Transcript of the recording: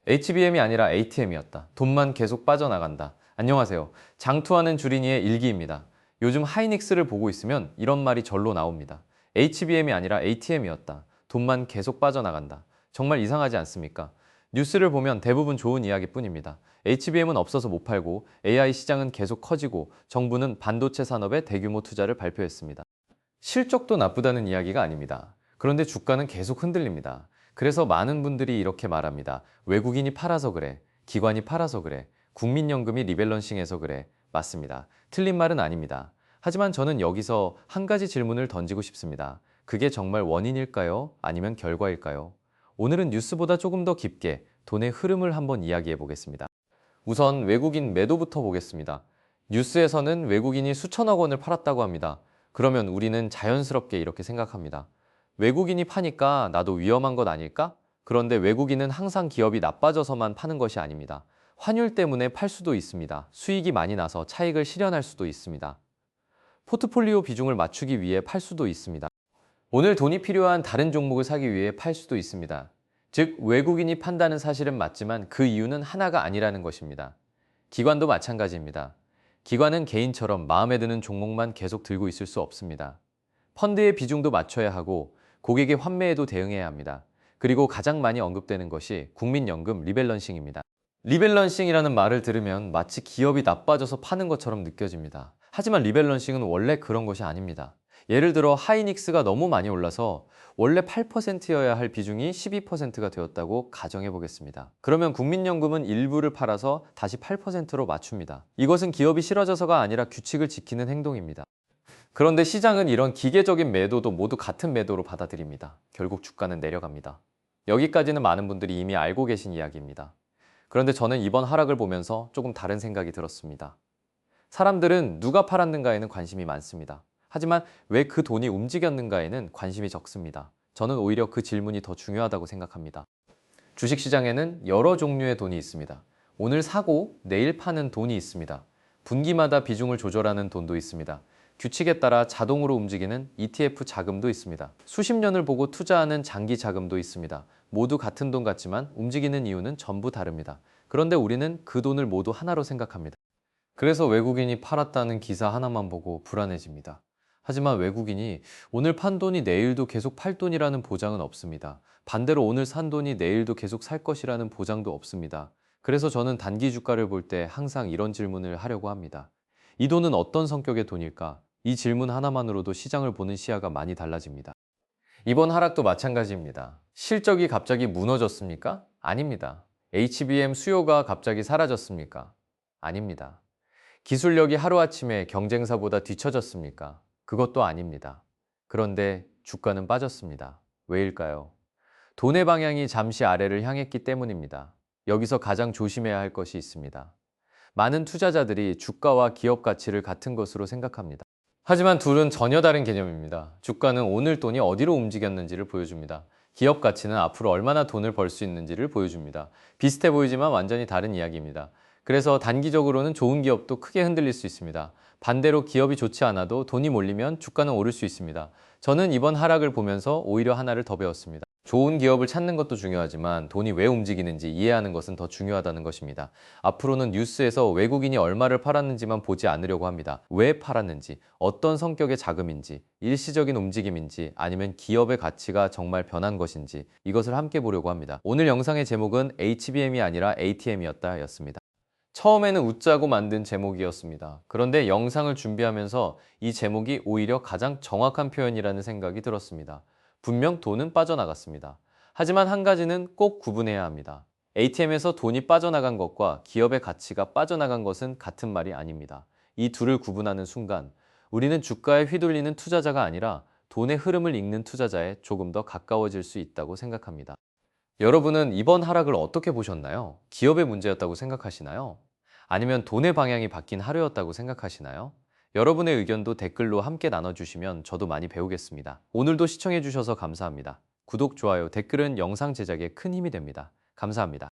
HBM이 아니라 ATM이었다. 돈만 계속 빠져나간다. 안녕하세요. 장투하는 주린이의 일기입니다. 요즘 하이닉스를 보고 있으면 이런 말이 절로 나옵니다. HBM이 아니라 ATM이었다. 돈만 계속 빠져나간다. 정말 이상하지 않습니까? 뉴스를 보면 대부분 좋은 이야기뿐입니다. HBM은 없어서 못 팔고 AI 시장은 계속 커지고 정부는 반도체 산업에 대규모 투자를 발표했습니다. 실적도 나쁘다는 이야기가 아닙니다. 그런데 주가는 계속 흔들립니다. 그래서 많은 분들이 이렇게 말합니다. 외국인이 팔아서 그래. 기관이 팔아서 그래. 국민연금이 리밸런싱해서 그래. 맞습니다. 틀린 말은 아닙니다. 하지만 저는 여기서 한 가지 질문을 던지고 싶습니다. 그게 정말 원인일까요? 아니면 결과일까요? 오늘은 뉴스보다 조금 더 깊게 돈의 흐름을 한번 이야기해 보겠습니다. 우선 외국인 매도부터 보겠습니다. 뉴스에서는 외국인이 수천억 원을 팔았다고 합니다. 그러면 우리는 자연스럽게 이렇게 생각합니다. 외국인이 파니까 나도 위험한 것 아닐까? 그런데 외국인은 항상 기업이 나빠져서만 파는 것이 아닙니다. 환율 때문에 팔 수도 있습니다. 수익이 많이 나서 차익을 실현할 수도 있습니다. 포트폴리오 비중을 맞추기 위해 팔 수도 있습니다. 오늘 돈이 필요한 다른 종목을 사기 위해 팔 수도 있습니다. 즉, 외국인이 판다는 사실은 맞지만 그 이유는 하나가 아니라는 것입니다. 기관도 마찬가지입니다. 기관은 개인처럼 마음에 드는 종목만 계속 들고 있을 수 없습니다. 펀드의 비중도 맞춰야 하고 고객의 환매에도 대응해야 합니다. 그리고 가장 많이 언급되는 것이 국민연금 리밸런싱입니다. 리밸런싱이라는 말을 들으면 마치 기업이 나빠져서 파는 것처럼 느껴집니다. 하지만 리밸런싱은 원래 그런 것이 아닙니다. 예를 들어 하이닉스가 너무 많이 올라서 원래 8%여야 할 비중이 12%가 되었다고 가정해 보겠습니다. 그러면 국민연금은 일부를 팔아서 다시 8%로 맞춥니다. 이것은 기업이 싫어져서가 아니라 규칙을 지키는 행동입니다. 그런데 시장은 이런 기계적인 매도도 모두 같은 매도로 받아들입니다. 결국 주가는 내려갑니다. 여기까지는 많은 분들이 이미 알고 계신 이야기입니다. 그런데 저는 이번 하락을 보면서 조금 다른 생각이 들었습니다. 사람들은 누가 팔았는가에는 관심이 많습니다. 하지만 왜 그 돈이 움직였는가에는 관심이 적습니다. 저는 오히려 그 질문이 더 중요하다고 생각합니다. 주식시장에는 여러 종류의 돈이 있습니다. 오늘 사고 내일 파는 돈이 있습니다. 분기마다 비중을 조절하는 돈도 있습니다. 규칙에 따라 자동으로 움직이는 ETF 자금도 있습니다. 수십 년을 보고 투자하는 장기 자금도 있습니다. 모두 같은 돈 같지만 움직이는 이유는 전부 다릅니다. 그런데 우리는 그 돈을 모두 하나로 생각합니다. 그래서 외국인이 팔았다는 기사 하나만 보고 불안해집니다. 하지만 외국인이 오늘 판 돈이 내일도 계속 팔 돈이라는 보장은 없습니다. 반대로 오늘 산 돈이 내일도 계속 살 것이라는 보장도 없습니다. 그래서 저는 단기 주가를 볼 때 항상 이런 질문을 하려고 합니다. 이 돈은 어떤 성격의 돈일까? 이 질문 하나만으로도 시장을 보는 시야가 많이 달라집니다. 이번 하락도 마찬가지입니다. 실적이 갑자기 무너졌습니까? 아닙니다. HBM 수요가 갑자기 사라졌습니까? 아닙니다. 기술력이 하루아침에 경쟁사보다 뒤처졌습니까? 그것도 아닙니다. 그런데 주가는 빠졌습니다. 왜일까요? 돈의 방향이 잠시 아래를 향했기 때문입니다. 여기서 가장 조심해야 할 것이 있습니다. 많은 투자자들이 주가와 기업 가치를 같은 것으로 생각합니다. 하지만 둘은 전혀 다른 개념입니다. 주가는 오늘 돈이 어디로 움직였는지를 보여줍니다. 기업 가치는 앞으로 얼마나 돈을 벌 수 있는지를 보여줍니다. 비슷해 보이지만 완전히 다른 이야기입니다. 그래서 단기적으로는 좋은 기업도 크게 흔들릴 수 있습니다. 반대로 기업이 좋지 않아도 돈이 몰리면 주가는 오를 수 있습니다. 저는 이번 하락을 보면서 오히려 하나를 더 배웠습니다. 좋은 기업을 찾는 것도 중요하지만 돈이 왜 움직이는지 이해하는 것은 더 중요하다는 것입니다. 앞으로는 뉴스에서 외국인이 얼마를 팔았는지만 보지 않으려고 합니다. 왜 팔았는지, 어떤 성격의 자금인지, 일시적인 움직임인지 아니면 기업의 가치가 정말 변한 것인지 이것을 함께 보려고 합니다. 오늘 영상의 제목은 HBM이 아니라 ATM이었다 였습니다. 처음에는 웃자고 만든 제목이었습니다. 그런데 영상을 준비하면서 이 제목이 오히려 가장 정확한 표현이라는 생각이 들었습니다. 분명 돈은 빠져나갔습니다. 하지만 한 가지는 꼭 구분해야 합니다. ATM에서 돈이 빠져나간 것과 기업의 가치가 빠져나간 것은 같은 말이 아닙니다. 이 둘을 구분하는 순간 우리는 주가에 휘둘리는 투자자가 아니라 돈의 흐름을 읽는 투자자에 조금 더 가까워질 수 있다고 생각합니다. 여러분은 이번 하락을 어떻게 보셨나요? 기업의 문제였다고 생각하시나요? 아니면 돈의 방향이 바뀐 하루였다고 생각하시나요? 여러분의 의견도 댓글로 함께 나눠주시면 저도 많이 배우겠습니다. 오늘도 시청해주셔서 감사합니다. 구독, 좋아요, 댓글은 영상 제작에 큰 힘이 됩니다. 감사합니다.